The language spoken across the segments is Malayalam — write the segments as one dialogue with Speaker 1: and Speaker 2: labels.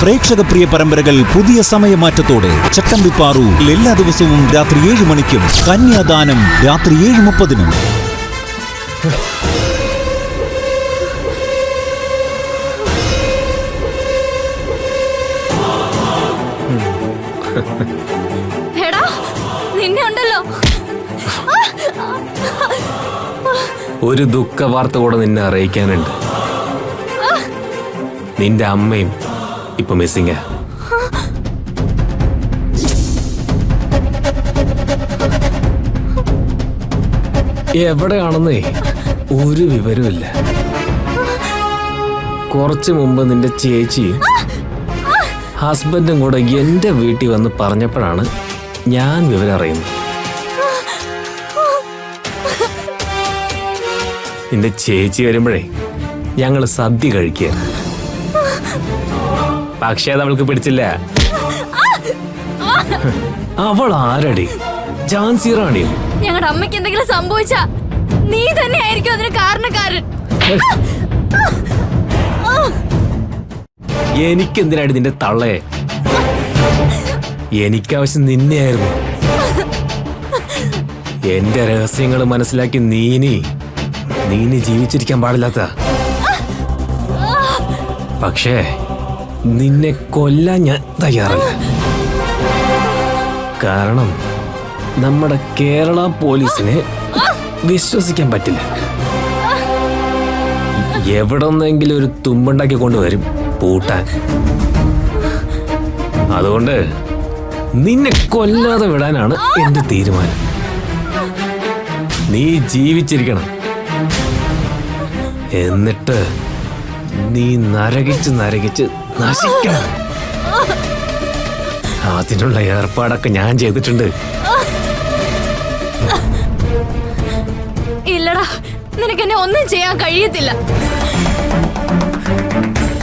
Speaker 1: പ്രേക്ഷക പ്രിയ പരമ്പരകൾ പുതിയ സമയമാറ്റത്തോടെ ചട്ടമ്പിപ്പാറു എല്ലാ ദിവസവും രാത്രി 7 മണിക്കും കന്യാദാനം രാത്രി 7:30-നും.
Speaker 2: ഒരു ദുഃഖ വാർത്ത കൂടെ നിന്നെ അറിയിക്കാനുണ്ട്. നിന്റെ അമ്മയും ഇപ്പൊ മിസ്സിംഗ്. എവിടെയാണെന്നേ ഒരു വിവരമില്ല. കുറച്ചു മുമ്പ് നിന്റെ ചേച്ചി ഹസ്ബൻഡും കൂടെ എന്റെ വീട്ടിൽ വന്ന് പറഞ്ഞപ്പോഴാണ് ഞാൻ വിവരം അറിയുന്നത്. നിന്റെ ചേച്ചി വരുമ്പോഴേ ഞങ്ങൾ സദ്യ കഴിക്കുക. പക്ഷേ അത് അവൾക്ക് പിടിച്ചില്ല. അവൾ ആരടി? ജാൻസി റാണി.
Speaker 3: ഞങ്ങളുടെ അമ്മയ്ക്ക് എന്തെങ്കിലും സംഭവിച്ചാ നീ തന്നെ ആയിരിക്കും അതിന് കാരണക്കാരൻ.
Speaker 2: എനിക്കെന്തിനാടി നിന്റെ തള്ളയെ? എനിക്കാവശ്യം നിന്നെയായിരുന്നു. എന്റെ രഹസ്യങ്ങൾ മനസ്സിലാക്കി നീനി ജീവിച്ചിരിക്കാൻ പാടില്ലാത്ത. പക്ഷേ നിന്നെ കൊല്ലാൻ ഞാൻ തയ്യാറല്ല. കാരണം നമ്മുടെ കേരള പോലീസിനെ വിശ്വസിക്കാൻ പറ്റില്ല. എവിടെന്നെങ്കിലും ഒരു തുമ്പുണ്ടാക്കി കൊണ്ടുവരും പൂട്ടാൻ. അതുകൊണ്ട് നിന്നെ കൊല്ലാതെ വിടാനാണ് എന്റെ തീരുമാനം. നീ ജീവിച്ചിരിക്കണം. എന്നിട്ട് നീ നരകിച്ച് നശിക്കണം. അതിനുള്ള ഏർപ്പാടൊക്കെ ഞാൻ ചെയ്തിട്ടുണ്ട്.
Speaker 3: ഇല്ലടാ, നിനക്ക് എന്നെ ഒന്നും ചെയ്യാൻ കഴിയത്തില്ല.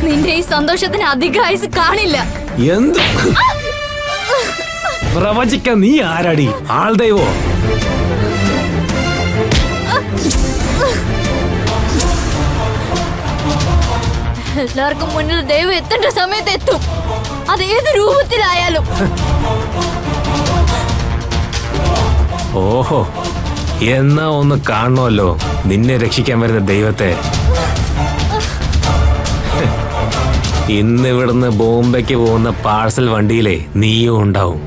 Speaker 3: നിന്റെ ഈ സന്തോഷത്തിന് അധിക ആയുസ് കാണില്ല.
Speaker 2: എന്ത് പ്രവചിക്കാൻ നീ ആരാടി? ആൾദൈവോ?
Speaker 3: എല്ലാവർക്കും മുന്നിൽ ദൈവം എത്തേണ്ട സമയത്ത് എത്തും. അത് ഏത് രൂപത്തിലായാലും.
Speaker 2: ഓഹോ, എന്നാ ഒന്ന് കാണണമല്ലോ നിന്നെ രക്ഷിക്കാൻ വരുന്ന ദൈവത്തെ. ഇന്ന് ഇവിടുന്ന് ബോംബെക്ക് പോകുന്ന പാഴ്സൽ വണ്ടിയിലെ നീയും ഉണ്ടാവും.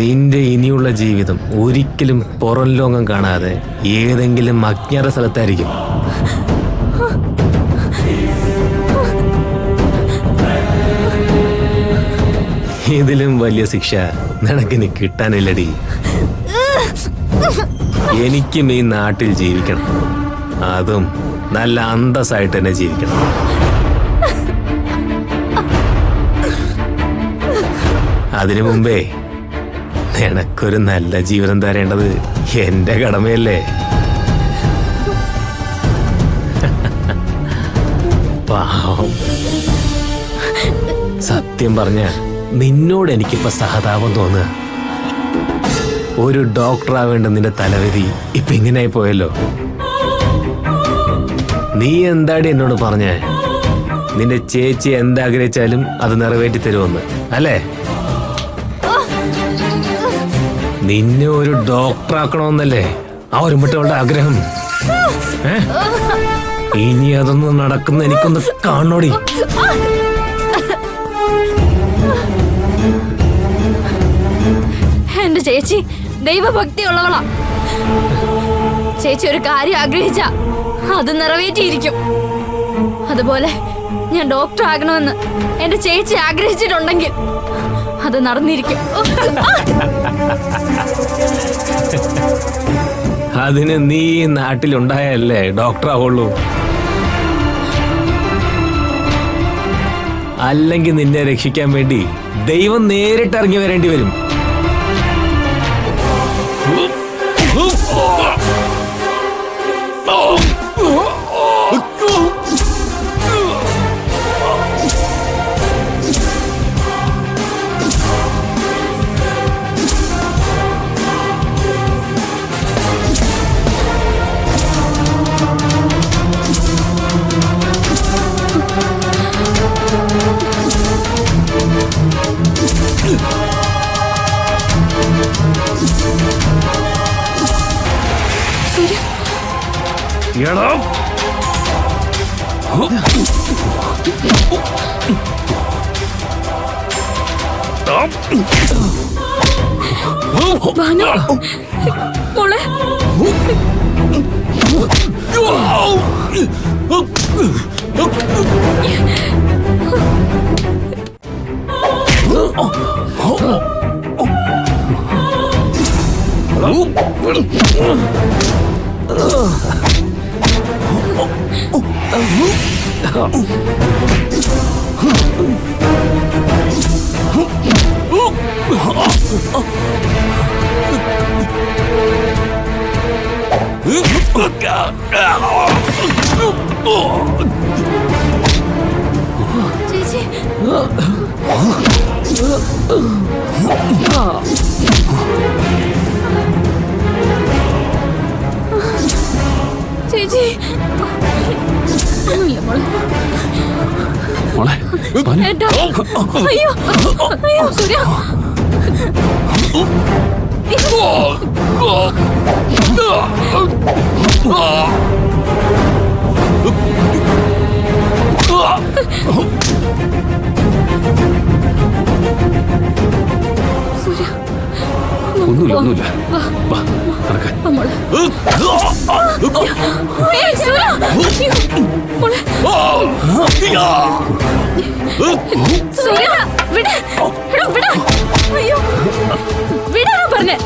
Speaker 2: നിന്റെ ഇനിയുള്ള ജീവിതം ഒരിക്കലും പുറം ലോകം കാണാതെ ഏതെങ്കിലും അജ്ഞാത സ്ഥലത്തായിരിക്കും. ഇതിലും വലിയ ശിക്ഷ നിനക്കിനി കിട്ടാനില്ലടി. എനിക്കും ഈ നാട്ടിൽ ജീവിക്കണം. അതും നല്ല അന്തസ്സായിട്ട് തന്നെ ജീവിക്കണം. അതിനു മുമ്പേ നിനക്കൊരു നല്ല ജീവിതം തരേണ്ടത് എന്റെ കടമയല്ലേ? പാവം. സത്യം പറഞ്ഞ നിന്നോട് എനിക്കിപ്പോ സഹതാപം തോന്നുക. ഒരു ഡോക്ടറാവേണ്ട നിന്റെ തലവിധി ഇപ്പൊ ഇങ്ങനെയായി പോയല്ലോ. നീ എന്താടി എന്നോട് പറഞ്ഞേ? നിന്റെ ചേച്ചി എന്താഗ്രഹിച്ചാലും അത് നിറവേറ്റി തരുമെന്ന് അല്ലേ? നിന്നെ ഒരു ഡോക്ടറാക്കണമെന്നല്ലേ ആ ഒരുമിട്ടവളുടെ ആഗ്രഹം? ഇനി അതൊന്നും നടക്കുന്ന എനിക്കൊന്ന് കാണോടി.
Speaker 3: എന്റെ ചേച്ചി ദൈവഭക്തി ഉള്ളവളാ. ചേച്ചി ഒരു കാര്യം ആഗ്രഹിച്ച അത് നിറവേറ്റിയിരിക്കും. അതുപോലെ ഞാൻ ഡോക്ടർ ആകണമെന്ന് എന്റെ ചേച്ചി ആഗ്രഹിച്ചിട്ടുണ്ടെങ്കിൽ അത് നടന്നിരിക്കും.
Speaker 2: അതിന് നീ നാട്ടിലുണ്ടായല്ലേ ഡോക്ടർ ആവുള്ളൂ. അല്ലെങ്കിൽ നിന്നെ രക്ഷിക്കാൻ വേണ്ടി ദൈവം നേരിട്ട് ഇറങ്ങി വരേണ്ടി വരും. എടാ
Speaker 3: ഭാനു മോളെ ചേച്ചി ചേച്ചി ഒന്നുമില്ല മോളെ
Speaker 2: മോളെ
Speaker 3: ഏട്ടാ. അയ്യോ അയ്യോ സൂര്യ സൂര്യ
Speaker 2: ഒന്നുമില്ല വാ നടക്കാൻ
Speaker 3: മോളെ ഏയ്, സൂര്യ. മോളെ സൂര്യ വിട് എടോ വിട് അയ്യോ വിടാനോ പറഞ്ഞേ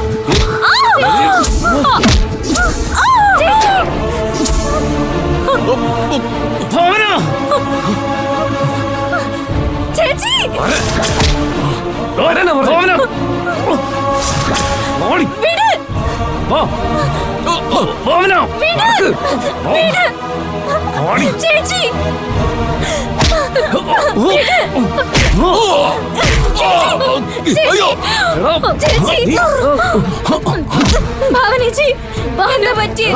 Speaker 3: ചേച്ചി വിട് വിട് ചേച്ചി ചേച്ചി ഭാവനേച്ചി എന്താ പറ്റി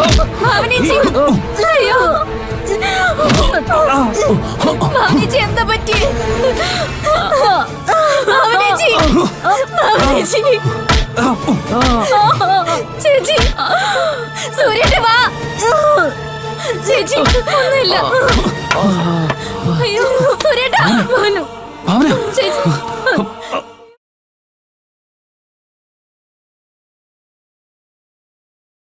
Speaker 3: ഭാവനേച്ചി അയ്യോ ഭാവനേച്ചി എന്താ പറ്റി ഭാവനേച്ചി ഭാവനേച്ചി ചേച്ചി സൂര്യന്റെ വാ ചേച്ചി ഒന്നുമില്ല അയ്യോ സൂര്യേട്ടാ ചേച്ചി